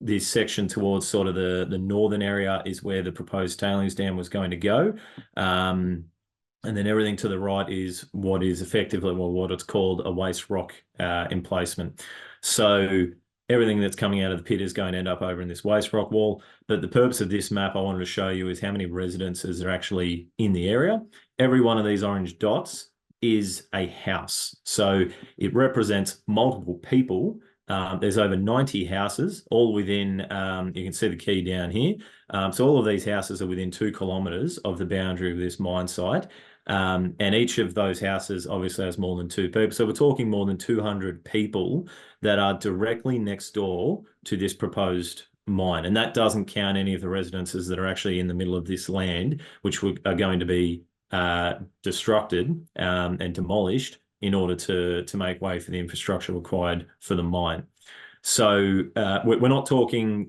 this section towards sort of the northern area is where the proposed tailings dam was going to go. And then everything to the right is what is effectively, well, what it's called a waste rock emplacement. So everything that's coming out of the pit is going to end up over in this waste rock wall. But the purpose of this map I wanted to show you is how many residences are actually in the area. Every one of these orange dots is a house. So it represents multiple people. There's over 90 houses, all within, you can see the key down here. So all of these houses are within 2 kilometres of the boundary of this mine site. And each of those houses obviously has more than 2 people. So we're talking more than 200 people that are directly next door to this proposed mine. And that doesn't count any of the residences that are actually in the middle of this land, which are going to be destructed and demolished in order to make way for the infrastructure required for the mine. So we're not talking,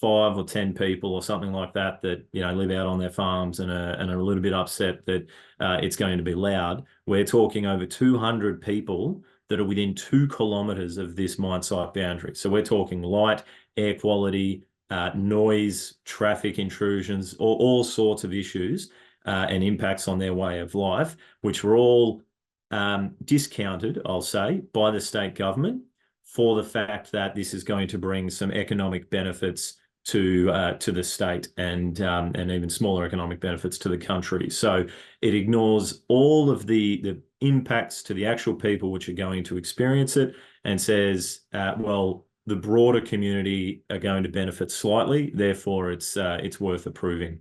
5 or 10 people or something like that live out on their farms and are a little bit upset that it's going to be loud. We're talking over 200 people that are within 2 kilometres of this mine site boundary. So we're talking light, air quality, noise, traffic intrusions, all sorts of issues and impacts on their way of life, which were all discounted, I'll say, by the state government for the fact that this is going to bring some economic benefits to the state and even smaller economic benefits to the country. So it ignores all of the impacts to the actual people which are going to experience it and says, well, the broader community are going to benefit slightly, therefore it's worth approving.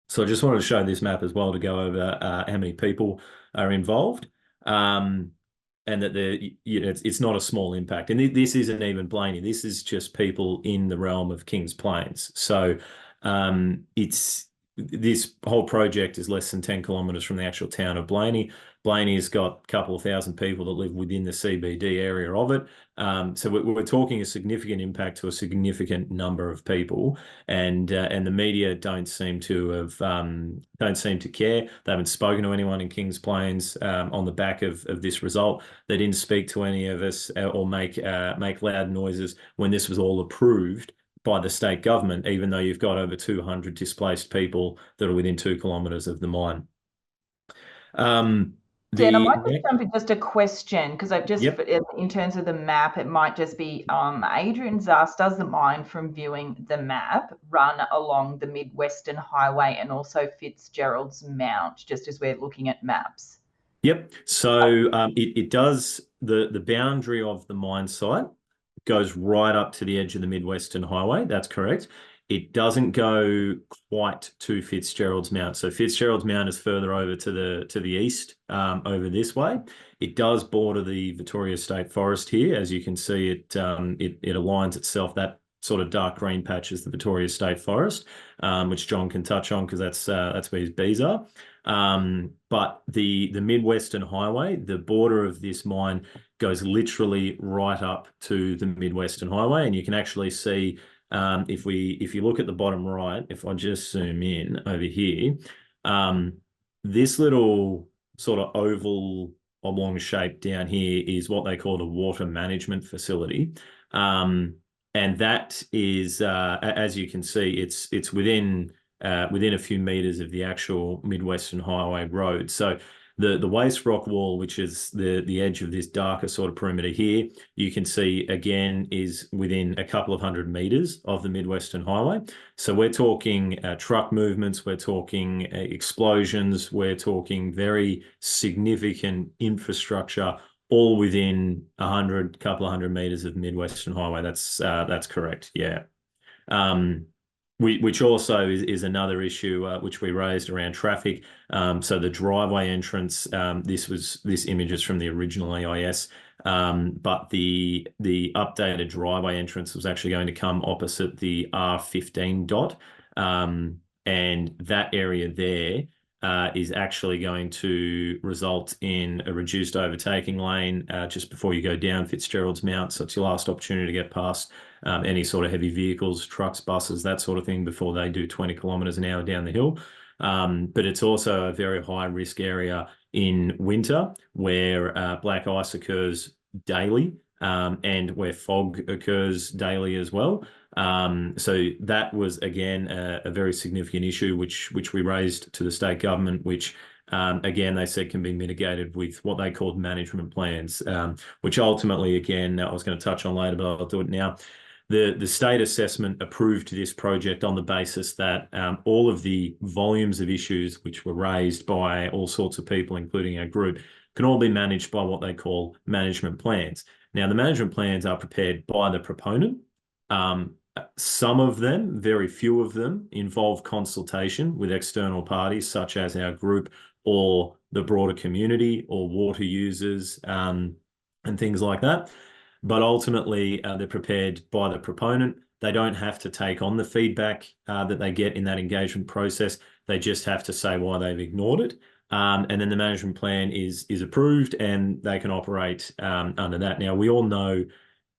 So I just wanted to show this map as well to go over how many people are involved. And that it's not a small impact. And this isn't even Blayney. This is just people in the realm of Kings Plains. So this whole project is less than 10 kilometres from the actual town of Blayney. Blayney has got a couple of thousand people that live within the CBD area of it. So we're talking a significant impact to a significant number of people, and the media don't seem to care. They haven't spoken to anyone in Kings Plains on the back of this result. They didn't speak to any of us or make loud noises when this was all approved by the state government, even though you've got over 200 displaced people that are within 2 kilometres of the mine. Dan, I might just jump in just a question, because I've just, Yep. in terms of the map, it might just be, Adrian's asked, does the mine from viewing the map run along the Mid-Western Highway and also Fitzgerald's Mount, just as we're looking at maps? Yep. So it does, the boundary of the mine site goes right up to the edge of the Mid-Western Highway. That's correct. It doesn't go quite to Fitzgerald's Mount. So Fitzgerald's Mount is further over to the east, over this way. It does border the Victoria State Forest here. As you can see, it aligns itself. That sort of dark green patch is the Victoria State Forest, which John can touch on because that's where his bees are. But the Mid-Western Highway, the border of this mine goes literally right up to the Mid-Western Highway, and you can actually see if you look at the bottom right, if I just zoom in over here, this little sort of oval oblong shape down here is what they call a water management facility. And that is, as you can see, it's within a few meters of the actual Mid-Western Highway road. So the waste rock wall, which is the edge of this darker sort of perimeter here, you can see again is within a couple of 100 meters of the Mid-Western Highway. So we're talking truck movements, we're talking explosions, we're talking very significant infrastructure, all within couple of hundred meters of Mid-Western Highway. That's correct. Yeah. Which also is another issue which we raised around traffic. So the driveway entrance, this image is from the original EIS, but the updated driveway entrance was actually going to come opposite the R15 dot, and that area there is actually going to result in a reduced overtaking lane just before you go down Fitzgerald's Mount. So it's your last opportunity to get past any sort of heavy vehicles, trucks, buses, that sort of thing before they do 20 kilometres an hour down the hill. But it's also a very high risk area in winter where black ice occurs daily. and where fog occurs daily as well. So that was again a very significant issue, which we raised to the state government, which again they said can be mitigated with what they called management plans, which ultimately, again, I was going to touch on later, but I'll do it now. The state assessment approved this project on the basis that all of the volumes of issues which were raised by all sorts of people, including our group, can all be managed by what they call management plans. Now, the management plans are prepared by the proponent. Some of them, very few of them, involve consultation with external parties such as our group or the broader community or water users and things like that. But ultimately, they're prepared by the proponent. They don't have to take on the feedback that they get in that engagement process. They just have to say why they've ignored it. And then the management plan is approved and they can operate under that. Now, we all know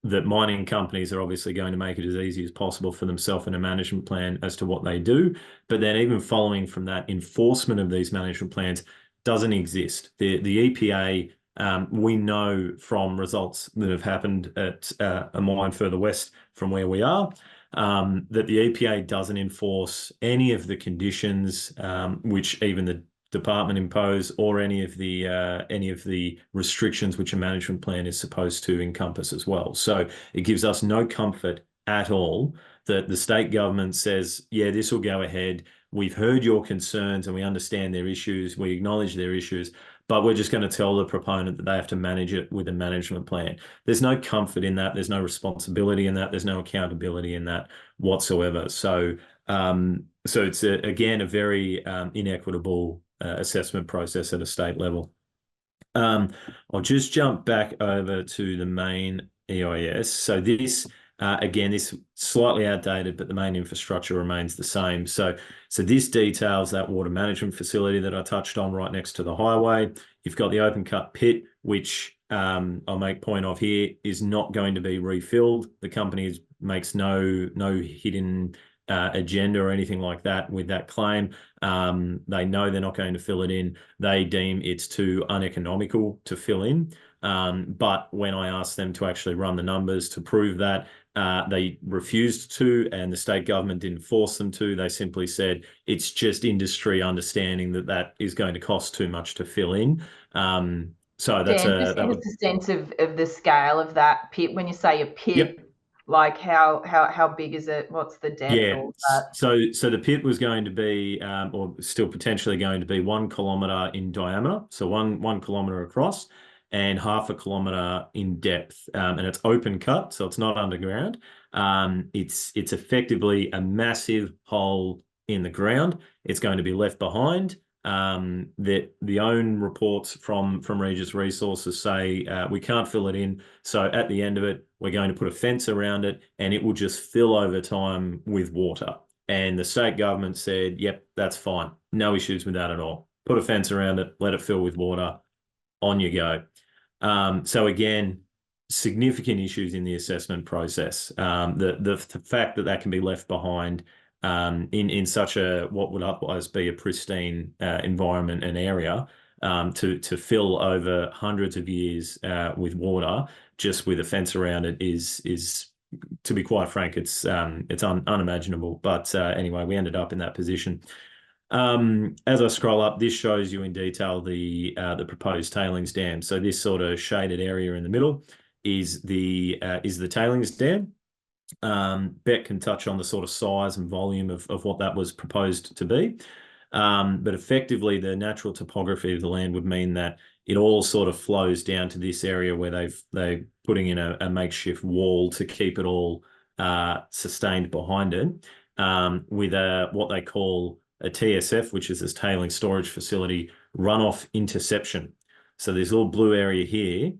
that mining companies are obviously going to make it as easy as possible for themselves in a management plan as to what they do. But then even following from that, enforcement of these management plans doesn't exist. The EPA, we know from results that have happened at a mine further west from where we are, that the EPA doesn't enforce any of the conditions which even the department impose, or any of the restrictions which a management plan is supposed to encompass as well. So it gives us no comfort at all that the state government says, yeah, this will go ahead. We've heard your concerns and we understand their issues. We acknowledge their issues, but we're just going to tell the proponent that they have to manage it with a management plan. There's no comfort in that. There's no responsibility in that. There's no accountability in that whatsoever. So it's again a very inequitable assessment process at a state level. I'll just jump back over to the main EIS. So this, again, this slightly outdated, but the main infrastructure remains the same. So this details that water management facility that I touched on right next to the highway. You've got the open cut pit, which I'll make point of here, is not going to be refilled. The company makes no hidden agenda or anything like that with that claim. They know they're not going to fill it in. They deem it's too uneconomical to fill in. But when I asked them to actually run the numbers to prove that, they refused to, and the state government didn't force them to. They simply said it's just industry understanding that that is going to cost too much to fill in. So that's Dan, just give us a sense of the scale of that pit. When you say a pit, yep. Like how big is it? What's the depth? Yeah, All that? so the pit was going to be, or still potentially going to be, 1 kilometre in diameter, so one kilometre across, and 0.5 kilometre in depth, and it's open cut, so it's not underground. It's effectively a massive hole in the ground. It's going to be left behind. The own reports from Regis Resources say we can't fill it in. So at the end of it, we're going to put a fence around it and it will just fill over time with water. And the state government said, yep, that's fine. No issues with that at all. Put a fence around it, let it fill with water, on you go. So again, significant issues in the assessment process. The fact that that can be left behind in such a what would otherwise be a pristine environment and area to fill over hundreds of years with water just with a fence around it is to be quite frank, it's unimaginable. But anyway, we ended up in that position. As I scroll up, this shows you in detail the proposed tailings dam. So this sort of shaded area in the middle is the tailings dam. Beck can touch on the sort of size and volume of what that was proposed to be. But effectively, the natural topography of the land would mean that it all sort of flows down to this area where they're putting in a makeshift wall to keep it all sustained behind it, with what they call a TSF, which is this tailing storage facility runoff interception. So this little blue area here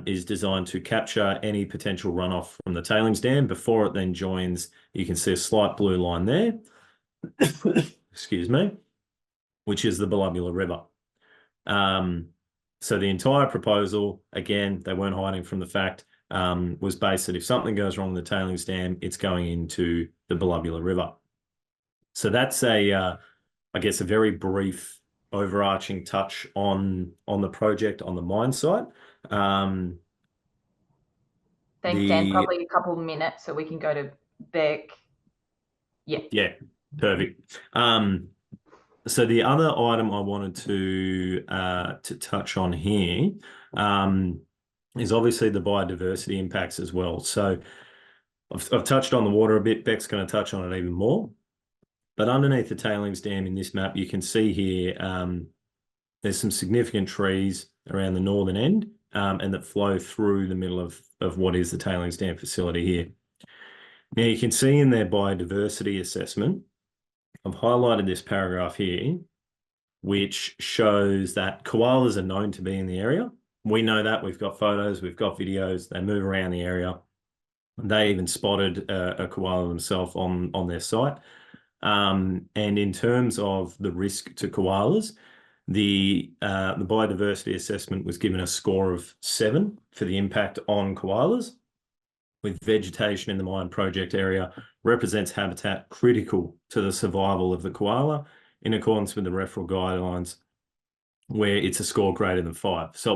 is designed to capture any potential runoff from the tailings dam before it then joins. You can see a slight blue line there, excuse me, which is the Belubula River. So the entire proposal, again, they weren't hiding from the fact, was based that if something goes wrong with the tailings dam, it's going into the Belubula River. So that's I guess, a very brief overarching touch on the project on the mine site. Thanks, Dan. Probably a couple of minutes so we can go to Beck. Yeah, perfect. So the other item I wanted to touch on here is obviously the biodiversity impacts as well. So I've touched on the water a bit. Beck's going to touch on it even more. But underneath the tailings dam in this map, you can see here there's some significant trees around the northern end and that flow through the middle of what is the tailings dam facility here. Now you can see in their biodiversity assessment, I've highlighted this paragraph here, which shows that koalas are known to be in the area. We know that. We've got photos, we've got videos. They move around the area. They even spotted a koala themselves on their site. And in terms of the risk to koalas, the biodiversity assessment was given a score of 7 for the impact on koalas, with vegetation in the mine project area represents habitat critical to the survival of the koala in accordance with the referral guidelines, where it's a score greater than 5. So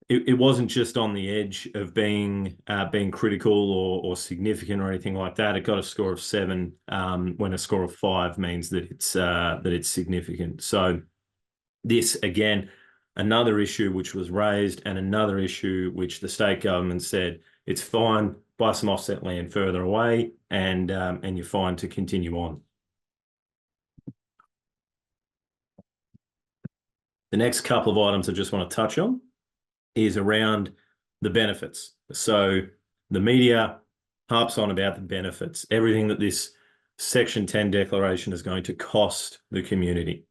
it wasn't just on the edge of being critical or significant or anything like that. It got a score of 7 when a score of 5 means that it's significant. So this, again, another issue which was raised and another issue which the state government said it's fine, buy some offset land further away and you're fine to continue on. The next couple of items I just want to touch on is around the benefits. So the media harps on about the benefits, everything that this Section 10 declaration is going to cost the community.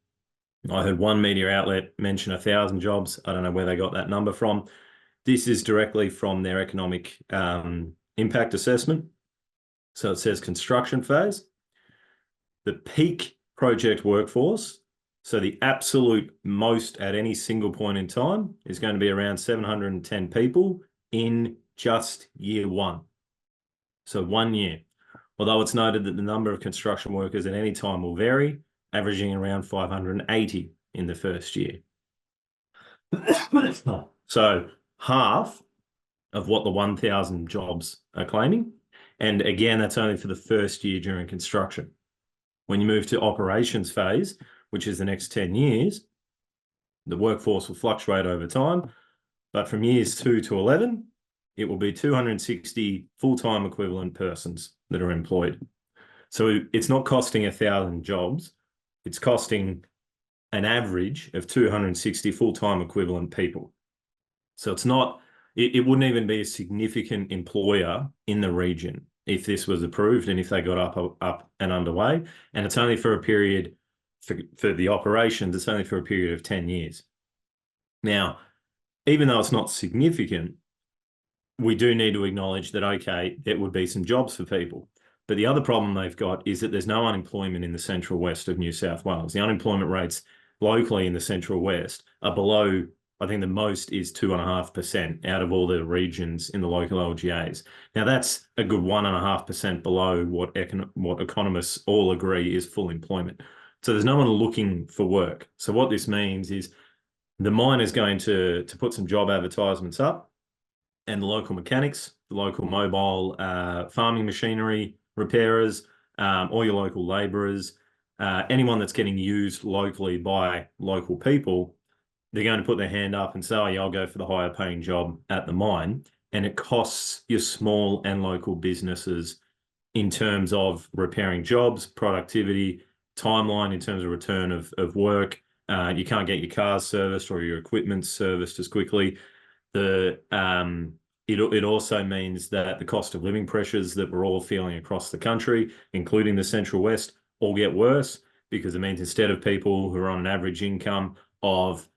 I heard one media outlet mention 1,000 jobs. I don't know where they got that number from. This is directly from their economic impact assessment. So it says construction phase. The peak project workforce, so the absolute most at any single point in time, is going to be around 710 people in just year 1. So 1 year. Although it's noted that the number of construction workers at any time will vary, averaging around 580 in the first year. So half of what the 1,000 jobs are claiming. And again, that's only for the first year during construction. When you move to operations phase, which is the next 10 years, the workforce will fluctuate over time. But from years 2 to 11, it will be 260 full-time equivalent persons that are employed. So it's not costing 1,000 jobs. It's costing an average of 260 full-time equivalent people. So it's not, it wouldn't even be a significant employer in the region if this was approved and if they got up and underway. And it's only for a period, for the operations, it's only for a period of 10 years. Now, even though it's not significant, we do need to acknowledge that, okay, there would be some jobs for people. But the other problem they've got is that there's no unemployment in the central west of New South Wales. The unemployment rates locally in the central west are below, I think the most is 2.5% out of all the regions in the local LGAs. Now that's a good 1.5% below what economists all agree is full employment. So there's no one looking for work. So what this means is the mine is going to put some job advertisements up, and the local mechanics, the local mobile farming machinery repairers, all your local labourers, anyone that's getting used locally by local people, they're going to put their hand up and say, oh, yeah, I'll go for the higher paying job at the mine. And it costs your small and local businesses in terms of repairing jobs, productivity, timeline in terms of return of work. You can't get your cars serviced or your equipment serviced as quickly. It also means that the cost of living pressures that we're all feeling across the country, including the Central West, all get worse, because it means instead of people who are on an average income of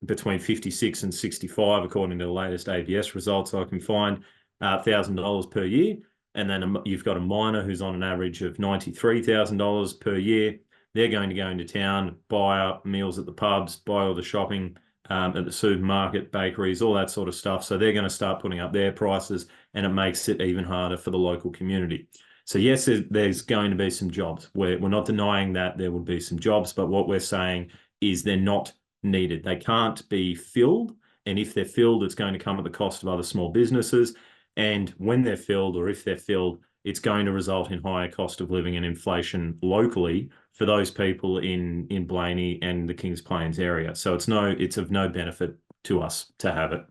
between 56 and 65, according to the latest ABS results I can find, $1,000 per year, and then you've got a miner who's on an average of $93,000 per year, they're going to go into town, buy up meals at the pubs, buy all the shopping, at the supermarket, bakeries, all that sort of stuff. So they're going to start putting up their prices, and it makes it even harder for the local community. So yes, there's going to be some jobs. We're not denying that there will be some jobs, but what we're saying is they're not needed. They can't be filled. And if they're filled, it's going to come at the cost of other small businesses. And when they're filled, or if they're filled, it's going to result in higher cost of living and inflation locally for those people in Blayney and the Kings Plains area. So it's of no benefit to us to have it.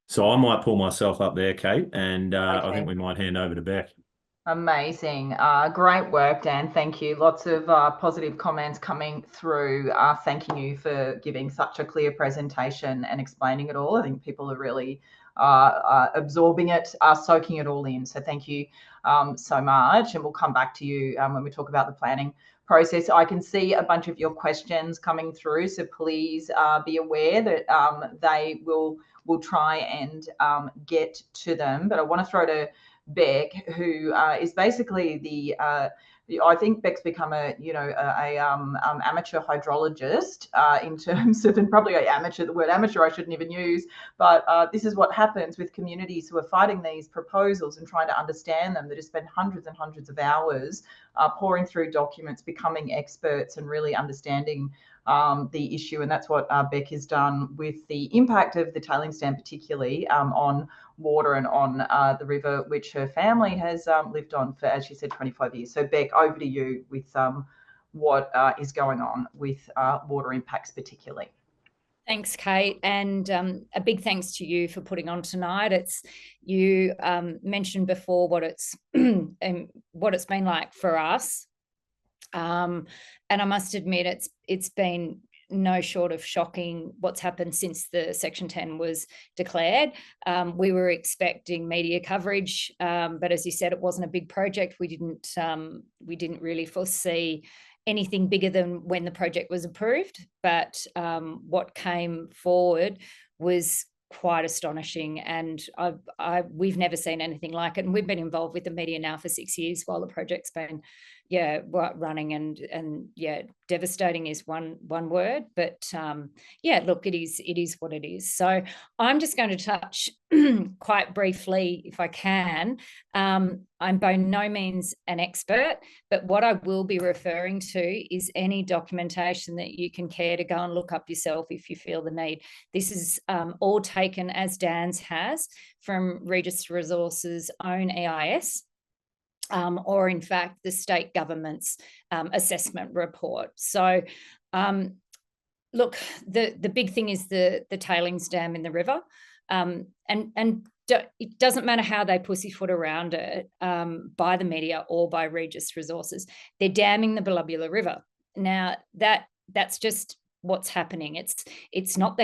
So I might pull myself up there, Kate, and I think we might hand over to Beck. Amazing. Great work, Dan. Thank you. Lots of positive comments coming through, thanking you for giving such a clear presentation and explaining it all. I think people are really absorbing it, soaking it all in. So thank you so much. And we'll come back to you when we talk about the planning process. I can see a bunch of your questions coming through, so please be aware that they will try and get to them. But I want to throw to Beck, who is basically the I think Beck's become a amateur hydrologist in terms of, and probably the word amateur I shouldn't even use, but this is what happens with communities who are fighting these proposals and trying to understand them, that have spent hundreds and hundreds of hours pouring through documents, becoming experts and really understanding the issue. And that's what Beck has done with the impact of the tailings dam, particularly on water and on the river, which her family has lived on for, as she said, 25 years. So Beck, over to you with what is going on with water impacts particularly. Thanks, Kate, and a big thanks to you for putting on tonight. You mentioned before what it's been like for us, and I must admit it's been no short of shocking what's happened since the Section 10 was declared. We were expecting media coverage, but as you said, it wasn't a big project. We didn't really foresee anything bigger than when the project was approved. But what came forward was quite astonishing, and we've never seen anything like it. And we've been involved with the media now for 6 years while the project's been running, and devastating is one word, but look, it is what it is. So I'm just going to touch quite briefly, if I can. I'm by no means an expert, but what I will be referring to is any documentation that you can care to go and look up yourself if you feel the need. This is all taken, as Dan's has, from Regis Resources' own EIS. Or in fact, the state government's assessment report. So, look, the big thing is the tailings dam in the river, and it doesn't matter how they pussyfoot around it by the media or by Regis Resources. They're damming the Belubula River. Now that's just what's happening. It's not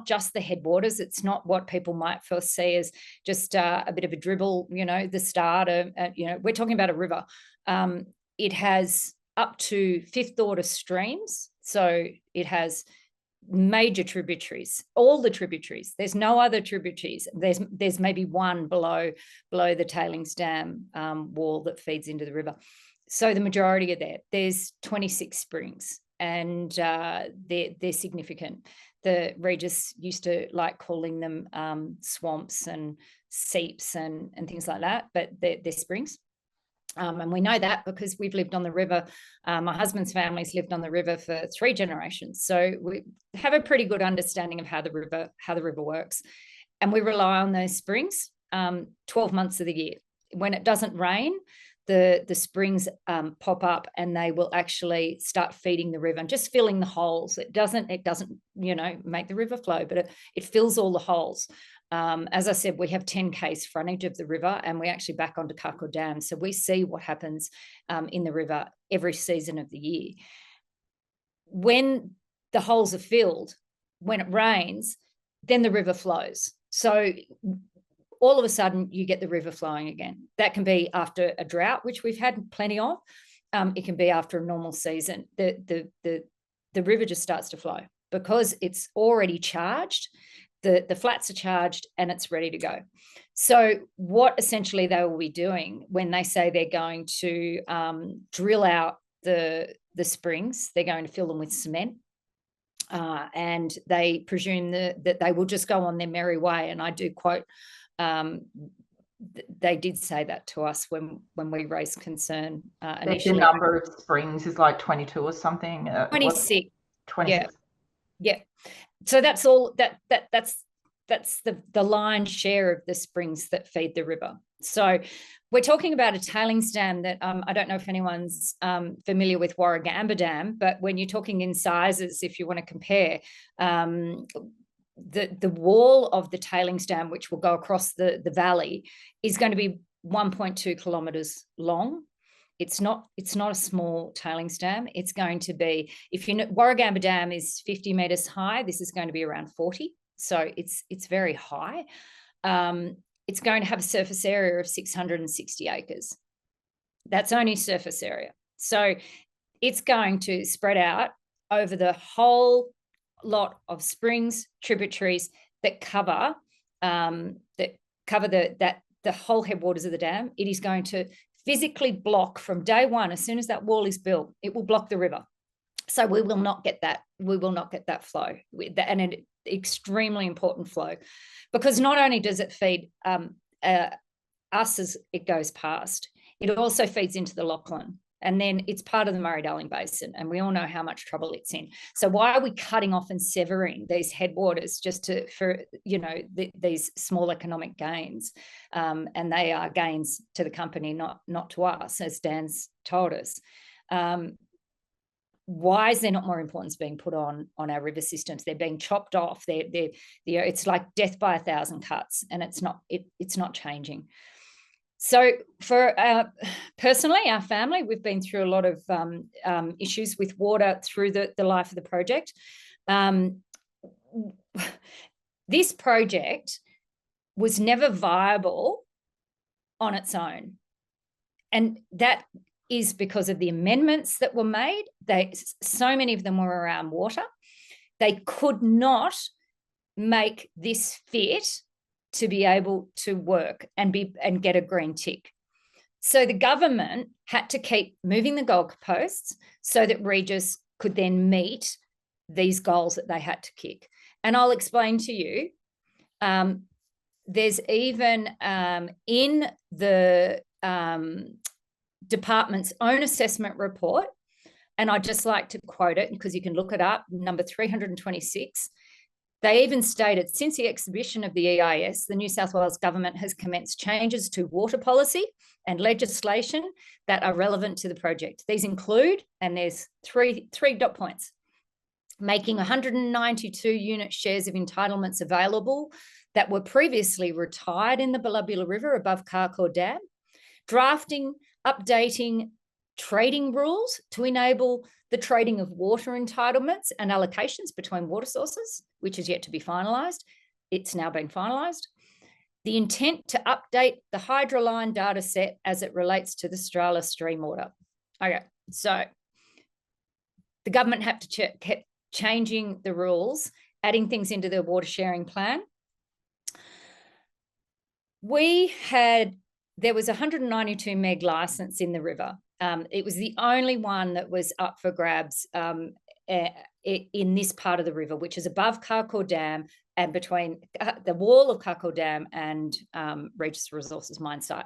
just the headwaters. It's not what people might first see as just a bit of a dribble, the start of, we're talking about a river. It has up to fifth order streams. So it has major tributaries, all the tributaries. There's no other tributaries. There's maybe one below the tailings dam wall that feeds into the river. So the majority are there. There's 26 springs, and they're significant. The Regis used to like calling them swamps and seeps and things like that, but they're springs. And we know that because we've lived on the river. My husband's family's lived on the river for 3 generations. So we have a pretty good understanding of how the river works. And we rely on those springs 12 months of the year. When it doesn't rain, the springs pop up, and they will actually start feeding the river and just filling the holes. It doesn't make the river flow, but it fills all the holes. As I said, we have 10 k's frontage of the river, and we actually back onto Kako Dam. So we see what happens in the river every season of the year. When the holes are filled, when it rains, then the river flows. So all of a sudden you get the river flowing again. That can be after a drought, which we've had plenty of. It can be after a normal season. The river just starts to flow because it's already charged. The flats are charged and it's ready to go. So what essentially they will be doing when they say they're going to drill out the springs, they're going to fill them with cement, and they presume that they will just go on their merry way. And I do quote, they did say that to us when we raised concern initially. The number of springs is like 22 or something. 26. 26. Yeah. So that's all that's the lion's share of the springs that feed the river. So we're talking about a tailings dam that I don't know if anyone's familiar with Warragamba Dam, but when you're talking in sizes, if you want to compare, the wall of the tailings dam, which will go across the valley, is going to be 1.2 kilometres long. It's not a small tailings dam. It's going to be, if you know, Warragamba Dam is 50 metres high. This is going to be around 40. So it's very high. It's going to have a surface area of 660 acres. That's only surface area. So it's going to spread out over the whole lot of springs, tributaries that cover the whole headwaters of the dam. It is going to physically block from day one. As soon as that wall is built, it will block the river. So we will not get that. We will not get that flow, and an extremely important flow, because not only does it feed us as it goes past, it also feeds into the Lachlan, and then it's part of the Murray-Darling Basin, and we all know how much trouble it's in. So why are we cutting off and severing these headwaters just for these small economic gains? And they are gains to the company, not to us, as Dan's told us. Why is there not more importance being put on our river systems? They're being chopped off. It's like death by 1,000 cuts, and it's not changing. So for personally, our family, we've been through a lot of issues with water through the life of the project. This project was never viable on its own, and that is because of the amendments that were made. So many of them were around water. They could not make this fit to be able to work and get a green tick. So the government had to keep moving the goalposts so that Regis could then meet these goals that they had to kick. And I'll explain to you, there's even in the department's own assessment report, and I'd just like to quote it because you can look it up, number 326. They even stated, since the exhibition of the EIS, the New South Wales government has commenced changes to water policy and legislation that are relevant to the project. These include, and there's three dot points, making 192 unit shares of entitlements available that were previously retired in the Belubula River above Carcoar Dam, drafting, updating trading rules to enable the trading of water entitlements and allocations between water sources, which is yet to be finalised. It's now been finalised. The intent to update the hydroline data set as it relates to the Strala stream water. Okay, so the government had to keep changing the rules, adding things into the water sharing plan. There was 192 meg licence in the river. It was the only one that was up for grabs in this part of the river, which is above Carcoar Dam and between the wall of Carcoar Dam and Regis Resources mine site.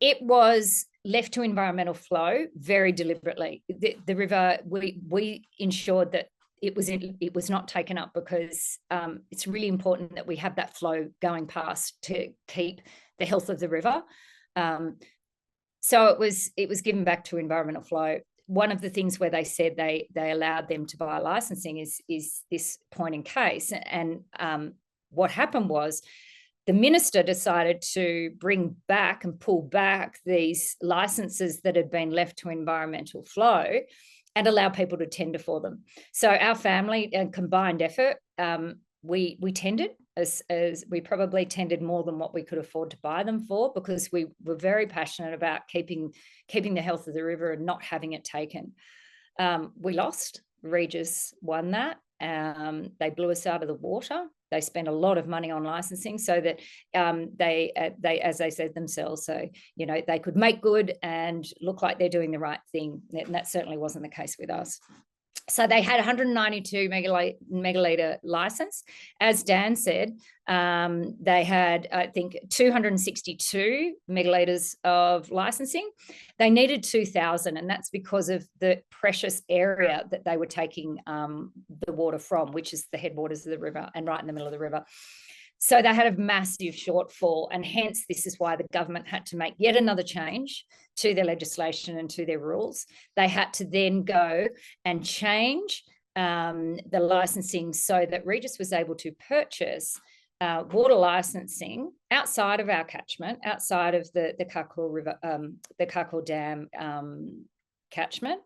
It was left to environmental flow very deliberately. The river, we ensured that it was not taken up because it's really important that we have that flow going past to keep the health of the river. So it was given back to environmental flow. One of the things where they said they allowed them to buy licensing is this point in case. And what happened was the minister decided to bring back and pull back these licenses that had been left to environmental flow and allow people to tender for them. So our family, and combined effort, we tendered, as we probably tendered more than what we could afford to buy them for, because we were very passionate about keeping the health of the river and not having it taken. We lost. Regis won that. They blew us out of the water. They spent a lot of money on licensing so that they, as they said themselves, so they could make good and look like they're doing the right thing. And that certainly wasn't the case with us. So they had 192 megaliter license. As Dan said, they had, I think, 262 megaliters of licensing. They needed 2,000, and that's because of the precious area that they were taking the water from, which is the headwaters of the river and right in the middle of the river. So they had a massive shortfall, and hence this is why the government had to make yet another change to their legislation and to their rules. They had to then go and change the licensing so that Regis was able to purchase water licensing outside of our catchment, outside of the Karkor River, the Karkor Dam catchment,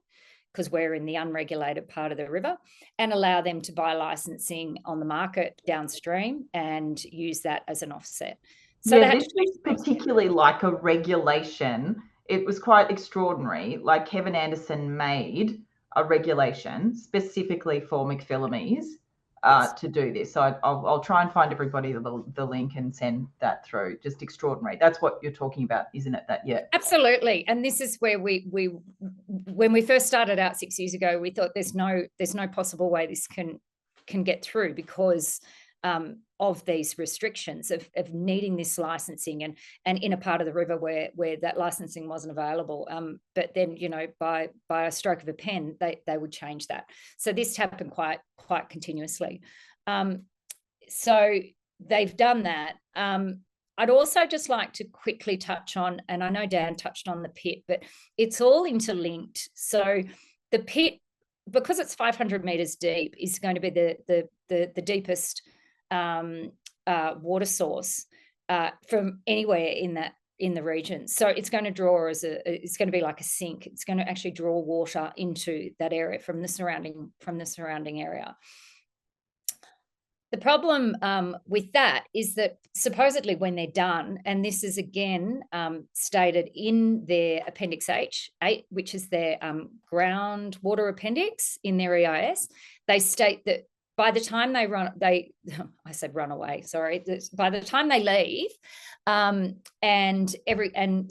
because we're in the unregulated part of the river, and allow them to buy licensing on the market downstream and use that as an offset. So yeah, this is particularly like a regulation. It was quite extraordinary. Like Kevin Anderson made a regulation specifically for McPhillamys to do this. So I'll try and find everybody the link and send that through. Just extraordinary. That's what you're talking about, isn't it? That, yeah. Absolutely. And this is where we when we first started out 6 years ago, we thought there's no possible way this can get through because of these restrictions of needing this licensing and in a part of the river where that licensing wasn't available. But then, you know, by a stroke of a pen, they would change that. So this happened quite continuously. So they've done that. I'd also just like to quickly touch on, and I know Dan touched on the pit, but it's all interlinked. So the pit, because it's 500 meters deep, is going to be the deepest water source from anywhere in the region. So it's going to draw it's going to be like a sink. It's going to actually draw water into that area from the surrounding area. The problem with that is that supposedly when they're done, and this is again stated in their Appendix H8, which is their groundwater appendix in their EIS, they state that by the time I said run away, sorry, by the time they leave and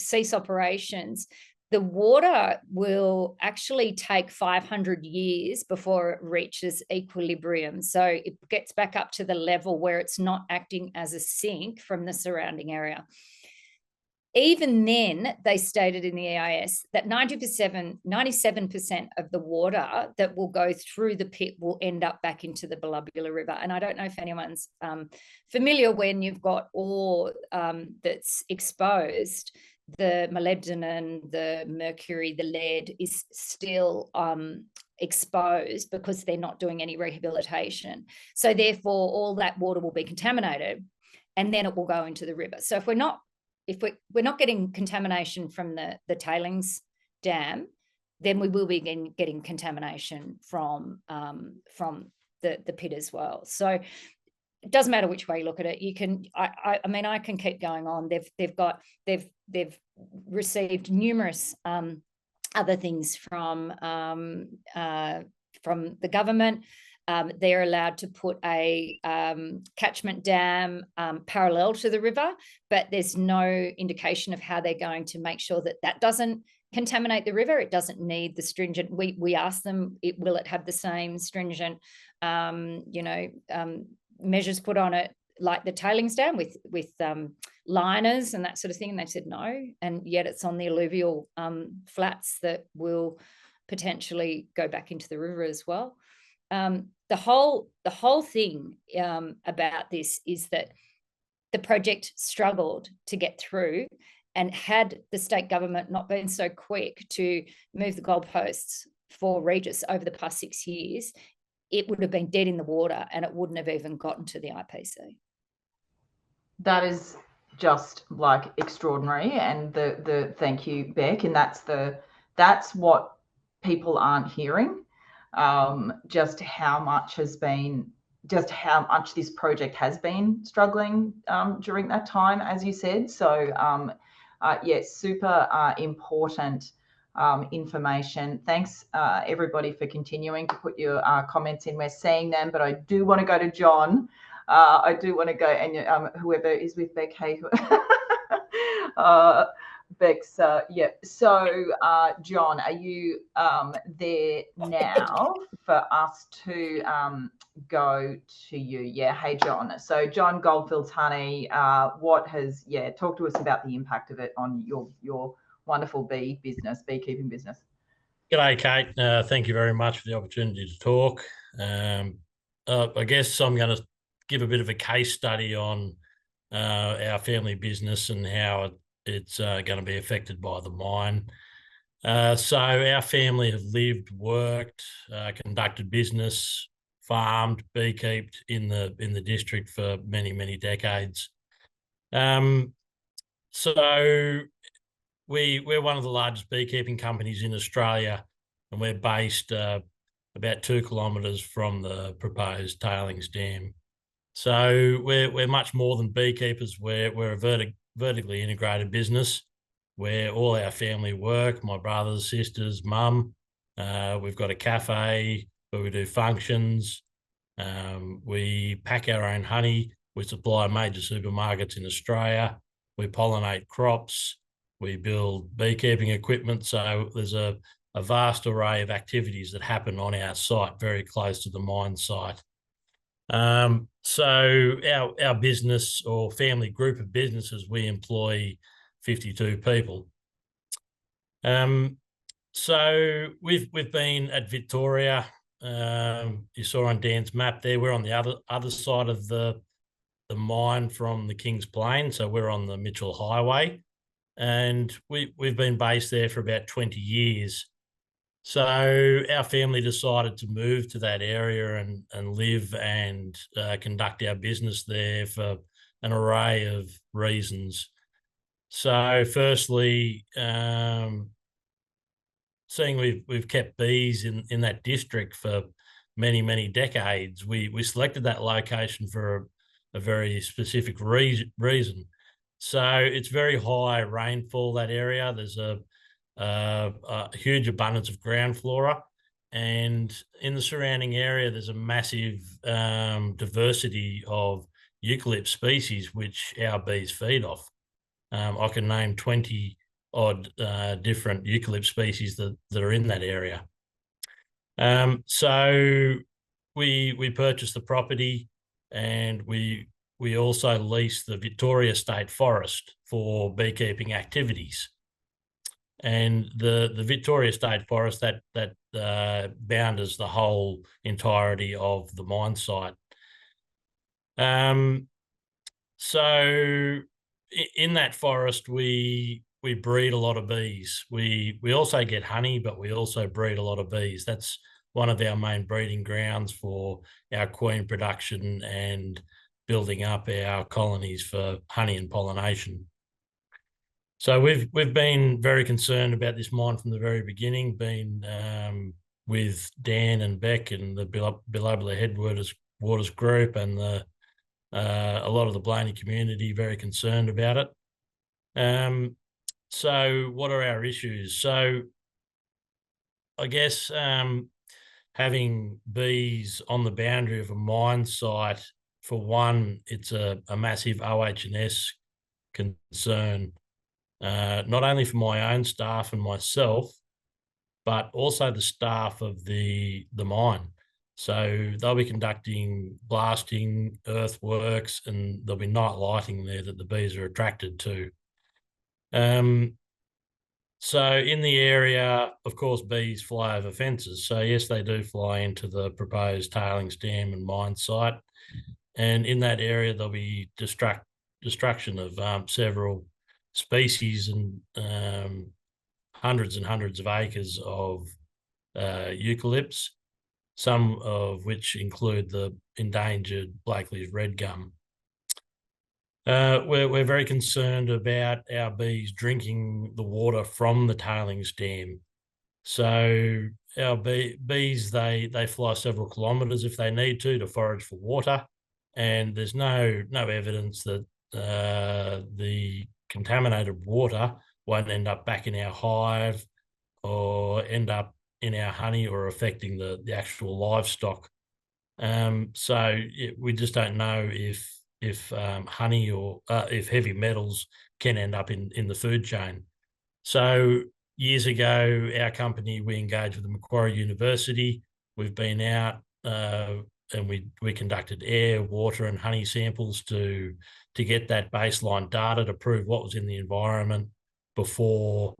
cease operations, the water will actually take 500 years before it reaches equilibrium. So it gets back up to the level where it's not acting as a sink from the surrounding area. Even then, they stated in the EIS that 97% of the water that will go through the pit will end up back into the Belubula River. And I don't know if anyone's familiar, when you've got ore that's exposed, the molybdenum, the mercury, the lead is still exposed because they're not doing any rehabilitation. So therefore, all that water will be contaminated, and then it will go into the river. So if we're not getting contamination from the tailings dam, then we will be getting contamination from the pit as well. So it doesn't matter which way you look at it. You can, I mean, I can keep going on. They've received numerous other things from the government. They're allowed to put a catchment dam parallel to the river, but there's no indication of how they're going to make sure that doesn't contaminate the river. It doesn't need the stringent. We asked them, will it have the same stringent, measures put on it like the tailings dam with liners and that sort of thing? And they said no, and yet it's on the alluvial flats that will potentially go back into the river as well. The whole thing about this is that the project struggled to get through, and had the state government not been so quick to move the goalposts for Regis over the past 6 years, it would have been dead in the water and it wouldn't have even gotten to the IPC. That is just like extraordinary, and the thank you, Beck, and that's what people aren't hearing. Just how much this project has been struggling during that time, as you said. So yes, super important information. Thanks everybody for continuing to put your comments in. We're seeing them, but I do want to go to John. I do want to go, and whoever is with Beck, hey, Bex, yeah. So, John, are you there now for us to go to you? Yeah. Hey, John. So, John Goldfields Honey, what has, yeah, talk to us about the impact of it on your wonderful beekeeping business. G'day, Kate. Thank you very much for the opportunity to talk. I guess I'm going to give a bit of a case study on our family business and how it's going to be affected by the mine. So our family have lived, worked, conducted business, farmed, beekeeped in the district for many decades. So we're one of the largest beekeeping companies in Australia, and we're based about 2 kilometres from the proposed tailings dam. So we're much more than beekeepers. We're a vertically integrated business where all our family work, my brothers, sisters, mum. We've got a cafe where we do functions. We pack our own honey. We supply major supermarkets in Australia. We pollinate crops. We build beekeeping equipment. So there's a vast array of activities that happen on our site, very close to the mine site. So our business or family group of businesses, we employ 52 people. So we've been at Victoria. You saw on Dan's map there, we're on the other side of the mine from the King's Plain. So we're on the Mitchell Highway, and we've been based there for about 20 years. So our family decided to move to that area and live and conduct our business there for an array of reasons. So firstly, seeing we've kept bees in that district for many decades, we selected that location for a very specific reason. So it's very high rainfall, that area. There's a huge abundance of ground flora, and in the surrounding area there's a massive diversity of eucalypt species which our bees feed off. I can name 20 odd different eucalypt species that are in that area. So we purchased the property, and we also lease the Victoria State Forest for beekeeping activities. And the Victoria State Forest that boundaries the whole entirety of the mine site. So in that forest, we breed a lot of bees. We also get honey, but we also breed a lot of bees. That's one of our main breeding grounds for our queen production and building up our colonies for honey and pollination. So we've been very concerned about this mine from the very beginning, been with Dan and Beck and the Belubula headwaters group and a lot of the Blayney community very concerned about it. So what are our issues? So I guess having bees on the boundary of a mine site, for one, it's a massive OH&S concern. Not only for my own staff and myself, but also the staff of the mine. So they'll be conducting blasting, earthworks, and there'll be night lighting there that the bees are attracted to. So in the area, of course, bees fly over fences. So yes, they do fly into the proposed tailings dam and mine site. And in that area, there'll be destruction of several species and hundreds and hundreds of acres of eucalypts, some of which include the endangered Blakely's red gum. We're very concerned about our bees drinking the water from the tailings dam. So our bees, they fly several kilometres if they need to forage for water, and there's no evidence that the contaminated water won't end up back in our hive or end up in our honey or affecting the actual livestock. So we just don't know if honey or if heavy metals can end up in the food chain. So years ago, our company, we engaged with the Macquarie University. We've been out and we conducted air, water and honey samples to get that baseline data to prove what was in the environment before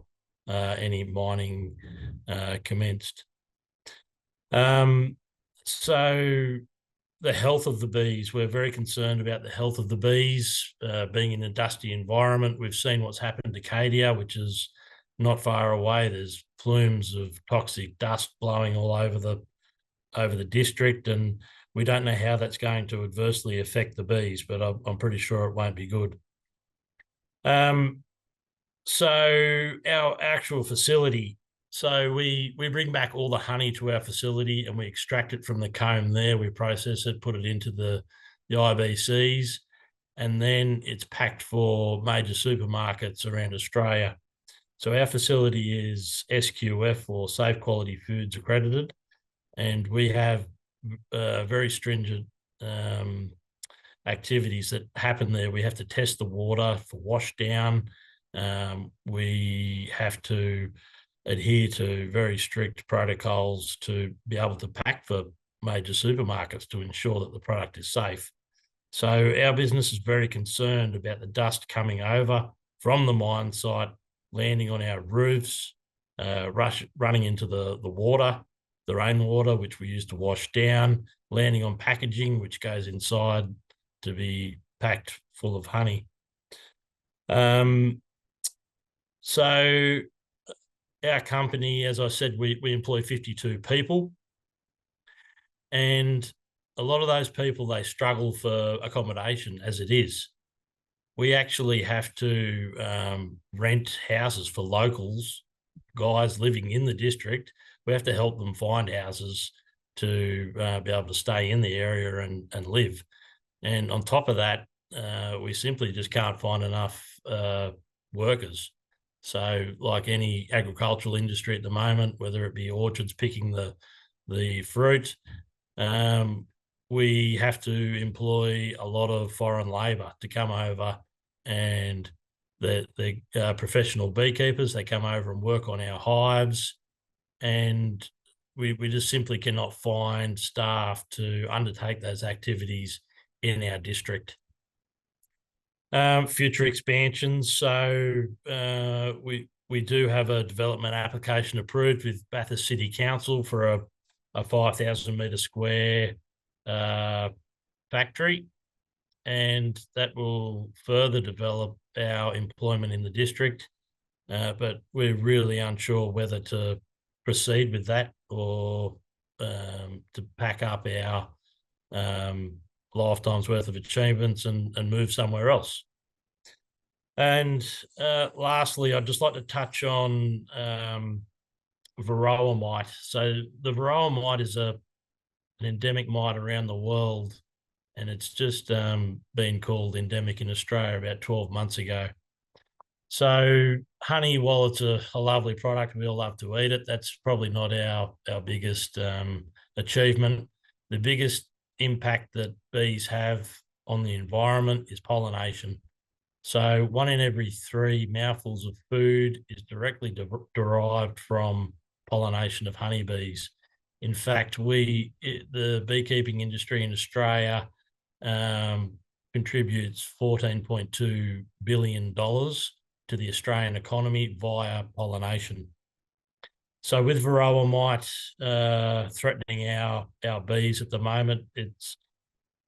any mining commenced. So the health of the bees, we're very concerned about the health of the bees being in a dusty environment. We've seen what's happened to Cadia, which is not far away. There's plumes of toxic dust blowing all over the district, and we don't know how that's going to adversely affect the bees, but I'm pretty sure it won't be good. So our actual facility, so we bring back all the honey to our facility and we extract it from the comb there. We process it, put it into the IBCs, and then it's packed for major supermarkets around Australia. So our facility is SQF, or Safe Quality Foods accredited, and we have very stringent activities that happen there. We have to test the water for wash down. We have to adhere to very strict protocols to be able to pack for major supermarkets to ensure that the product is safe. So our business is very concerned about the dust coming over from the mine site, landing on our roofs, running into the water, the rainwater, which we use to wash down, landing on packaging, which goes inside to be packed full of honey. So our company, as I said, we employ 52 people, and a lot of those people, they struggle for accommodation as it is. We actually have to rent houses for locals, guys living in the district. We have to help them find houses to be able to stay in the area and live. And on top of that, we simply just can't find enough workers. So like any agricultural industry at the moment, whether it be orchards picking the fruit, we have to employ a lot of foreign labour to come over, and the professional beekeepers, they come over and work on our hives, and we just simply cannot find staff to undertake those activities in our district. Future expansions. So we do have a development application approved with Bathurst City Council for a 5,000 metre square factory, and that will further develop our employment in the district. But we're really unsure whether to proceed with that or to pack up our lifetime's worth of achievements and move somewhere else. And lastly, I'd just like to touch on varroa mite. So the varroa mite is an endemic mite around the world, and it's just been called endemic in Australia about 12 months ago. So honey, while it's a lovely product, we all love to eat it, that's probably not our biggest achievement. The biggest impact that bees have on the environment is pollination. So 1 in every 3 mouthfuls of food is directly derived from pollination of honeybees. In fact, the beekeeping industry in Australia contributes $14.2 billion to the Australian economy via pollination. So with varroa mite threatening our bees at the moment, it's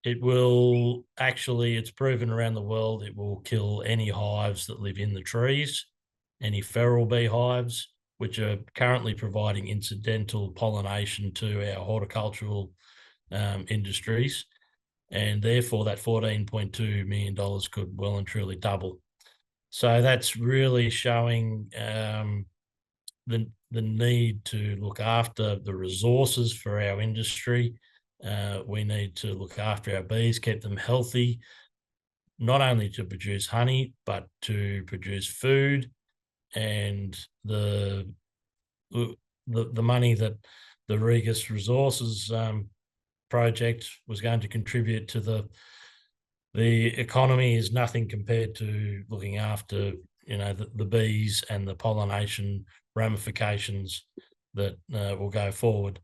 proven around the world it will kill any hives that live in the trees, any feral beehives, which are currently providing incidental pollination to our horticultural industries. And therefore that $14.2 million could well and truly double. So that's really showing the need to look after the resources for our industry. We need to look after our bees, keep them healthy, not only to produce honey, but to produce food. And the money that the Regis Resources project was going to contribute to the economy is nothing compared to looking after the bees and the pollination ramifications that will go forward.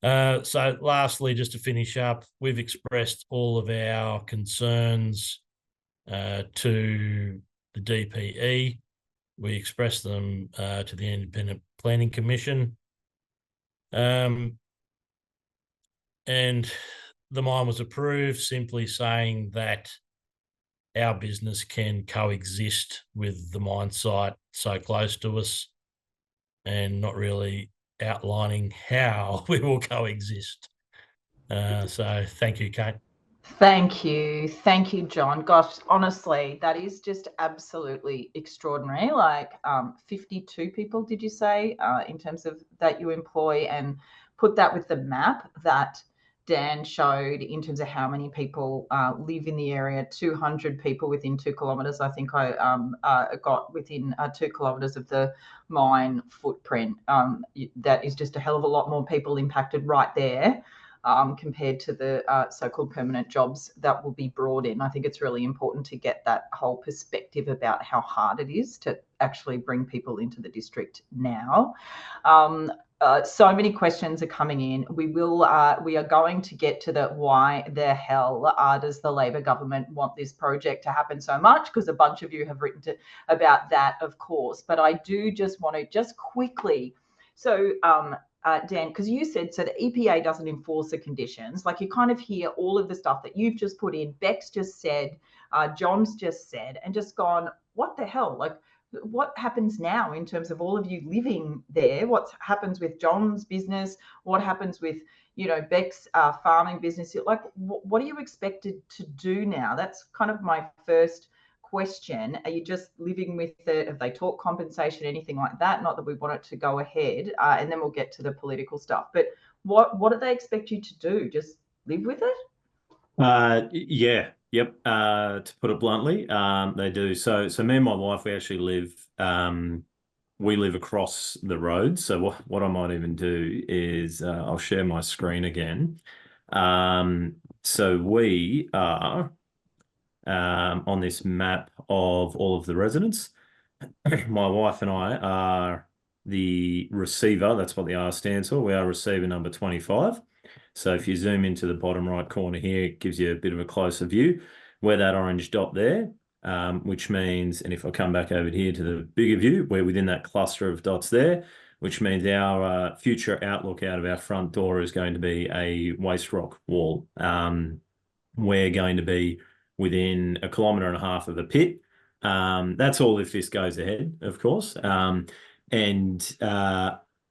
So lastly, just to finish up, we've expressed all of our concerns to the DPE. We expressed them to the Independent Planning Commission. And the mine was approved, simply saying that our business can coexist with the mine site so close to us, and not really outlining how we will coexist. So thank you, Kate. Thank you, John. Gosh, honestly, that is just absolutely extraordinary. Like 52 people, did you say, in terms of that you employ, and put that with the map that Dan showed in terms of how many people live in the area. 200 people within 2 kilometres. I think I got within 2 kilometres of the mine footprint. That is just a hell of a lot more people impacted right there. Compared to the so-called permanent jobs that will be brought in. I think it's really important to get that whole perspective about how hard it is to actually bring people into the district now. So many questions are coming in. We are going to get to the why the hell does the Labor government want this project to happen so much, because a bunch of you have written about that, of course. But I do just want to quickly, so Dan, because you said, so the EPA doesn't enforce the conditions. Like, you kind of hear all of the stuff that you've just put in, Beck's just said, John's just said, and just gone, what the hell? Like, what happens now in terms of all of you living there? What happens with John's business? What happens with, Beck's farming business? Like, what are you expected to do now? That's kind of my first question. Are you just living with have they talked compensation, anything like that? Not that we want it to go ahead, and then we'll get to the political stuff. But what do they expect you to do? Just live with it? Yeah, yep. To put it bluntly, they do. So me and my wife, we actually live across the road. So what I might even do is I'll share my screen again. So we are on this map of all of the residents. My wife and I are the receiver. That's what the R stands for. We are receiver number 25. So if you zoom into the bottom right corner here, it gives you a bit of a closer view. We're that orange dot there, which means, and if I come back over here to the bigger view, we're within that cluster of dots there, which means our future outlook out of our front door is going to be a waste rock wall. We're going to be within 1.5 kilometres of a pit. That's all if this goes ahead, of course.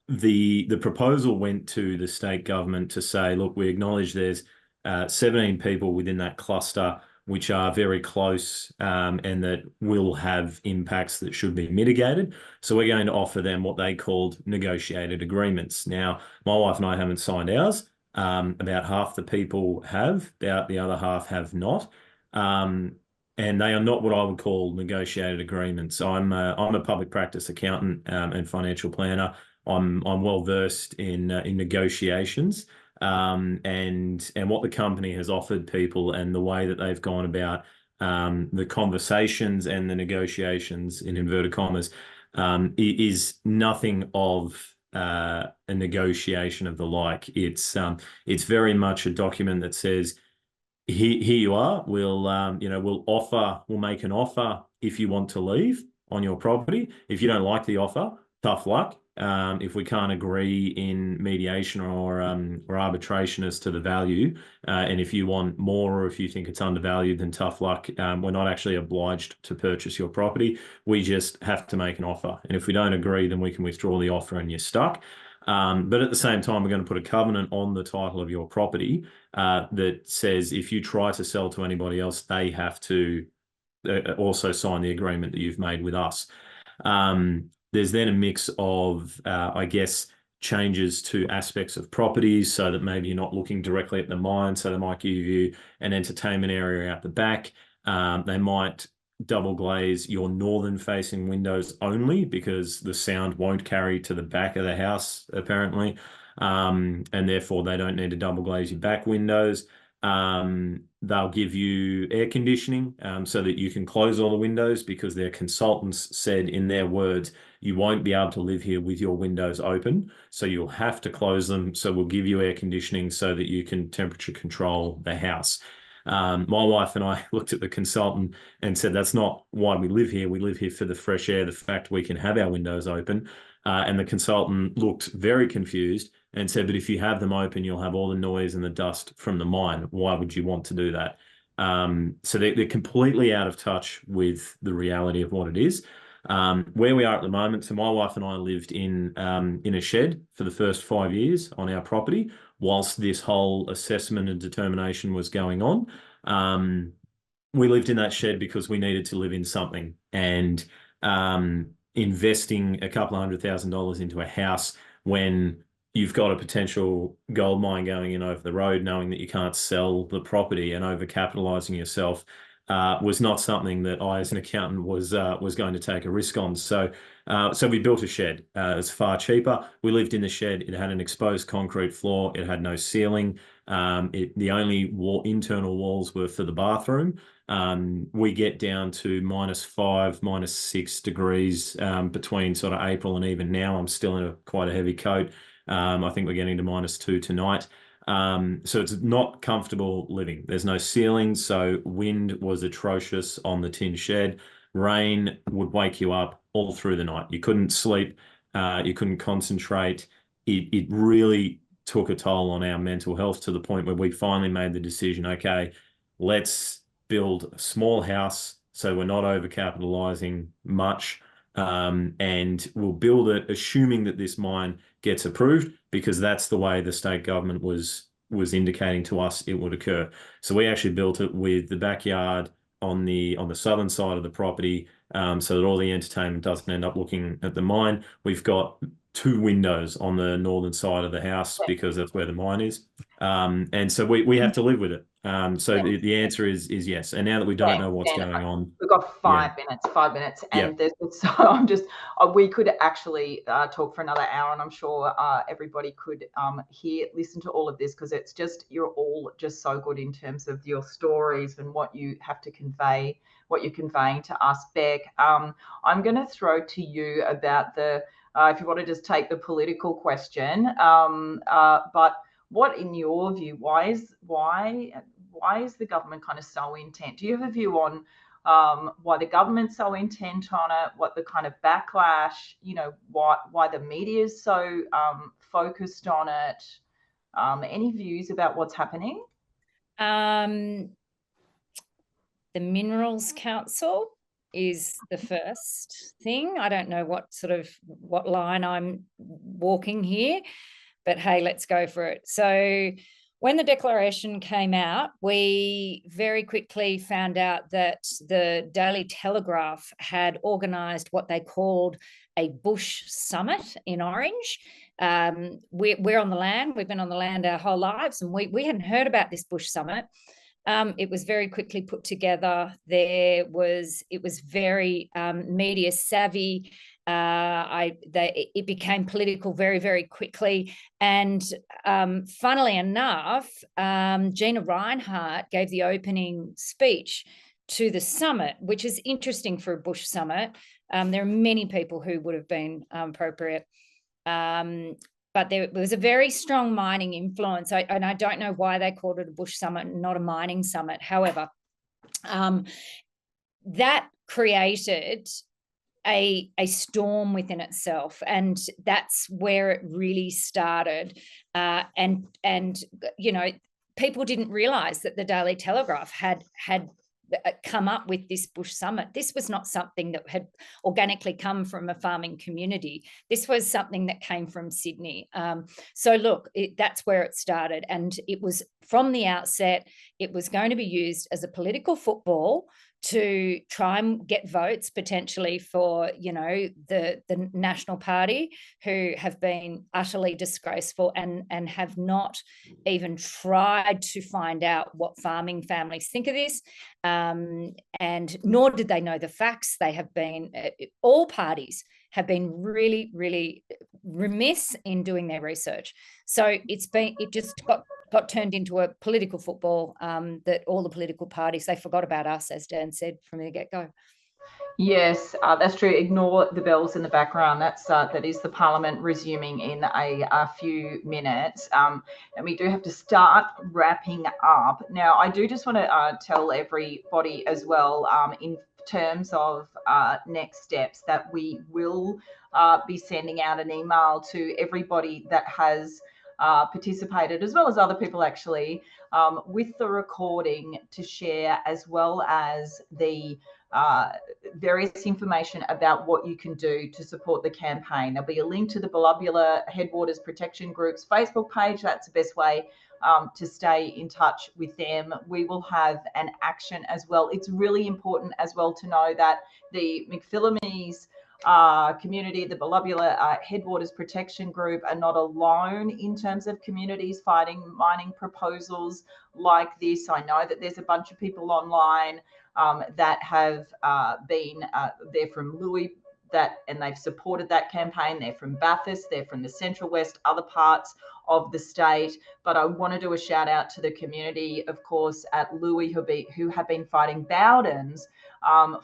The proposal went to the state government to say, look, we acknowledge there's 17 people within that cluster which are very close and that will have impacts that should be mitigated. So we're going to offer them what they called negotiated agreements. Now, my wife and I haven't signed ours. About half the people have, about the other half have not. And they are not what I would call negotiated agreements. I'm a public practice accountant and financial planner. I'm well versed in negotiations and what the company has offered people and the way that they've gone about the conversations and the negotiations, in inverted commas, is nothing of a negotiation of the like. It's very much a document that says, here you are. We'll make an offer if you want to leave on your property. If you don't like the offer, tough luck. If we can't agree in mediation or arbitration as to the value, and if you want more or if you think it's undervalued, then tough luck. We're not actually obliged to purchase your property. We just have to make an offer. And if we don't agree, then we can withdraw the offer and you're stuck. But at the same time, we're going to put a covenant on the title of your property that says if you try to sell to anybody else, they have to also sign the agreement that you've made with us. There's then a mix of, I guess, changes to aspects of properties so that maybe you're not looking directly at the mine. So they might give you an entertainment area out the back. They might double glaze your northern facing windows only because the sound won't carry to the back of the house, apparently. And therefore they don't need to double glaze your back windows. They'll give you air conditioning so that you can close all the windows, because their consultants said in their words, you won't be able to live here with your windows open, so you'll have to close them. So we'll give you air conditioning so that you can temperature control the house. My wife and I looked at the consultant and said, that's not why we live here. We live here for the fresh air, the fact we can have our windows open. And the consultant looked very confused and said, but if you have them open, you'll have all the noise and the dust from the mine. Why would you want to do that? So they're completely out of touch with the reality of what it is. Where we are at the moment, so my wife and I lived in a shed for the first 5 years on our property, whilst this whole assessment and determination was going on. We lived in that shed because we needed to live in something, and investing a couple of $100,000 into a house when you've got a potential gold mine going in over the road, knowing that you can't sell the property and overcapitalizing yourself, was not something that I, as an accountant, was going to take a risk on. So we built a shed. It's far cheaper. We lived in the shed. It had an exposed concrete floor. It had no ceiling. The only internal walls were for the bathroom. We get down to -5, -6 degrees between sort of April and even now. I'm still in quite a heavy coat. I think we're getting to -2 tonight. So it's not comfortable living. There's no ceiling, so wind was atrocious on the tin shed. Rain would wake you up all through the night. You couldn't sleep. You couldn't concentrate. It really took a toll on our mental health, to the point where we finally made the decision, okay, let's build a small house so we're not overcapitalizing much, and we'll build it assuming that this mine gets approved, because that's the way the state government was indicating to us it would occur. So we actually built it with the backyard on the southern side of the property, so that all the entertainment doesn't end up looking at the mine. We've got 2 windows on the northern side of the house because that's where the mine is. And so we have to live with it. So the answer is yes. And now that we don't know what's going on, we've got 5 minutes, and so I'm just we could actually talk for another hour, and I'm sure everybody could listen to all of this, because it's just, you're all just so good in terms of your stories and what you have to convey, what you're conveying to us. Beck, I'm going to throw to you about the if you want to just take the political question, but what, in your view, why is the government kind of so intent? Do you have a view on why the government's so intent on it? What the kind of backlash, why the media is so focused on it? Any views about what's happening? The Minerals Council is the first thing. I don't know what line I'm walking here, but hey, let's go for it. So when the declaration came out, we very quickly found out that the Daily Telegraph had organised what they called a bush summit in Orange. We're on the land. We've been on the land our whole lives, and we hadn't heard about this bush summit. It was very quickly put together. It was very media savvy. It became political very, very quickly. And funnily enough, Gina Rinehart gave the opening speech to the summit, which is interesting for a bush summit. There are many people who would have been appropriate. But there was a very strong mining influence. And I don't know why they called it a bush summit and not a mining summit. However, that created a storm within itself, and that's where it really started. And people didn't realise that the Daily Telegraph had come up with this bush summit. This was not something that had organically come from a farming community. This was something that came from Sydney. So look, that's where it started, and it was from the outset. It was going to be used as a political football to try and get votes potentially for, the National Party, who have been utterly disgraceful and have not even tried to find out what farming families think of this, and nor did they know the facts. They have been, all parties have been really, really remiss in doing their research. So it just got turned into a political football, that all the political parties, they forgot about us, as Dan said from the get-go. Yes, that's true. Ignore the bells in the background. That is the Parliament resuming in a few minutes, and we do have to start wrapping up. Now, I do just want to tell everybody as well, in terms of next steps, that we will be sending out an email to everybody that has participated, as well as other people actually, with the recording to share, as well as the various information about what you can do to support the campaign. There'll be a link to the Belubula Headwaters Protection Group's Facebook page. That's the best way to stay in touch with them. We will have an action as well. It's really important as well to know that the McPhillamys community, the Belubula Headwaters Protection Group, are not alone in terms of communities fighting mining proposals like this. I know that there's a bunch of people online that have been, they're from Louis, and they've supported that campaign. They're from Bathurst, they're from the Central West, other parts of the state. But I want to do a shout out to the community, of course, at Louis, who have been fighting Bowden's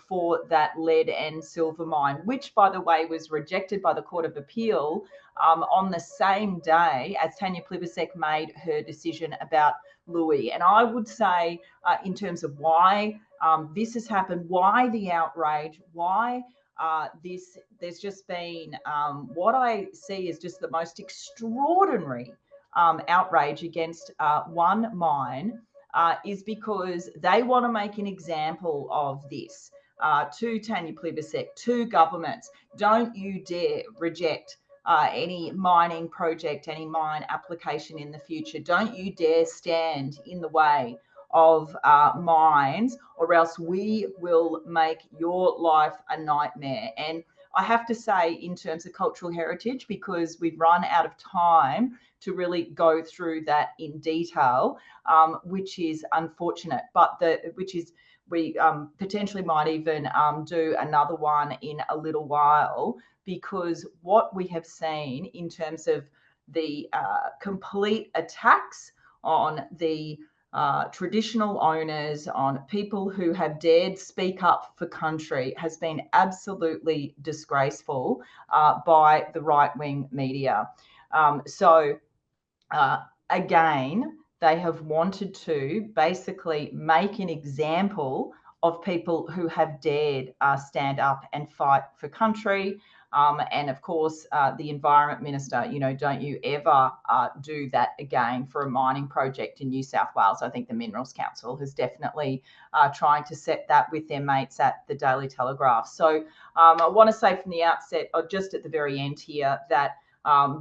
for that lead and silver mine, which, by the way, was rejected by the Court of Appeal on the same day as Tanya Plibersek made her decision about Louis. And I would say, in terms of why this has happened, why the outrage, why there's just been what I see is just the most extraordinary outrage against one mine, is because they want to make an example of this to Tanya Plibersek, to governments. Don't you dare reject any mining project, any mine application in the future. Don't you dare stand in the way of mines, or else we will make your life a nightmare. And I have to say, in terms of cultural heritage, because we've run out of time to really go through that in detail, which is unfortunate, but we potentially might even do another one in a little while, because what we have seen in terms of the complete attacks on the traditional owners, on people who have dared speak up for country, has been absolutely disgraceful by the right-wing media. Again, they have wanted to basically make an example of people who have dared stand up and fight for country. And of course, the Environment Minister, don't you ever do that again for a mining project in New South Wales. I think the Minerals Council has definitely trying to set that with their mates at the Daily Telegraph. So I want to say from the outset, or just at the very end here, that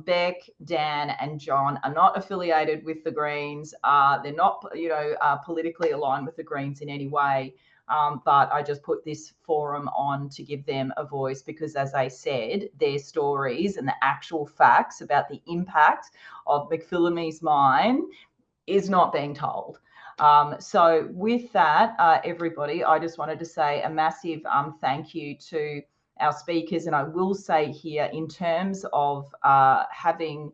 Beck, Dan and John are not affiliated with the Greens. They're not, politically aligned with the Greens in any way. But I just put this forum on to give them a voice, because, as I said, their stories and the actual facts about the impact of McPhillamys Mine is not being told. So with that, everybody, I just wanted to say a massive thank you to our speakers. And I will say here, in terms of having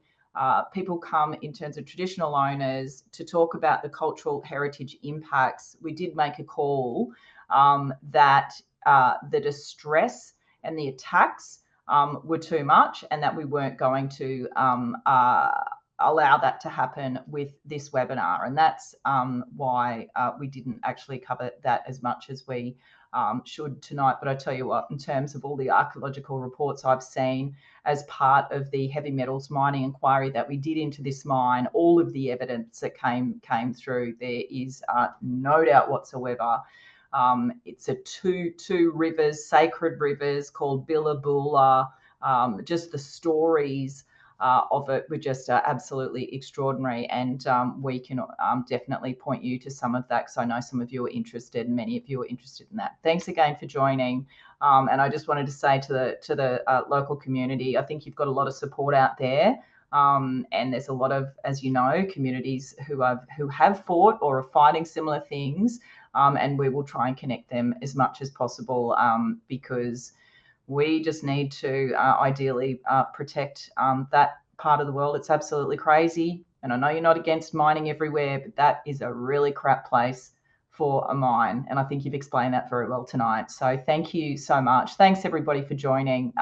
people come in terms of traditional owners to talk about the cultural heritage impacts, we did make a call that the distress and the attacks were too much, and that we weren't going to allow that to happen with this webinar. And that's why we didn't actually cover that as much as we should tonight. But I tell you what, in terms of all the archaeological reports I've seen as part of the heavy metals mining inquiry that we did into this mine, all of the evidence that came through, there is no doubt whatsoever. It's a two rivers, sacred rivers, called Belubula. Just the stories of it were just absolutely extraordinary, and we can definitely point you to some of that, because I know some of you are interested, and many of you are interested in that. Thanks again for joining, and I just wanted to say to the local community, I think you've got a lot of support out there, and there's a lot of, as you know, communities who have fought or are fighting similar things, and we will try and connect them as much as possible, because We just need to ideally protect that part of the world. It's absolutely crazy. And I know you're not against mining everywhere, but that is a really crap place for a mine. And I think you've explained that very well tonight. So thank you so much. Thanks everybody for joining.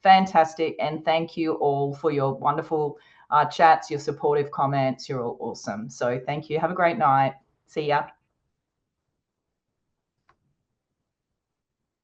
Fantastic. And thank you all for your wonderful chats, your supportive comments. You're all awesome. So thank you. Have a great night. See ya.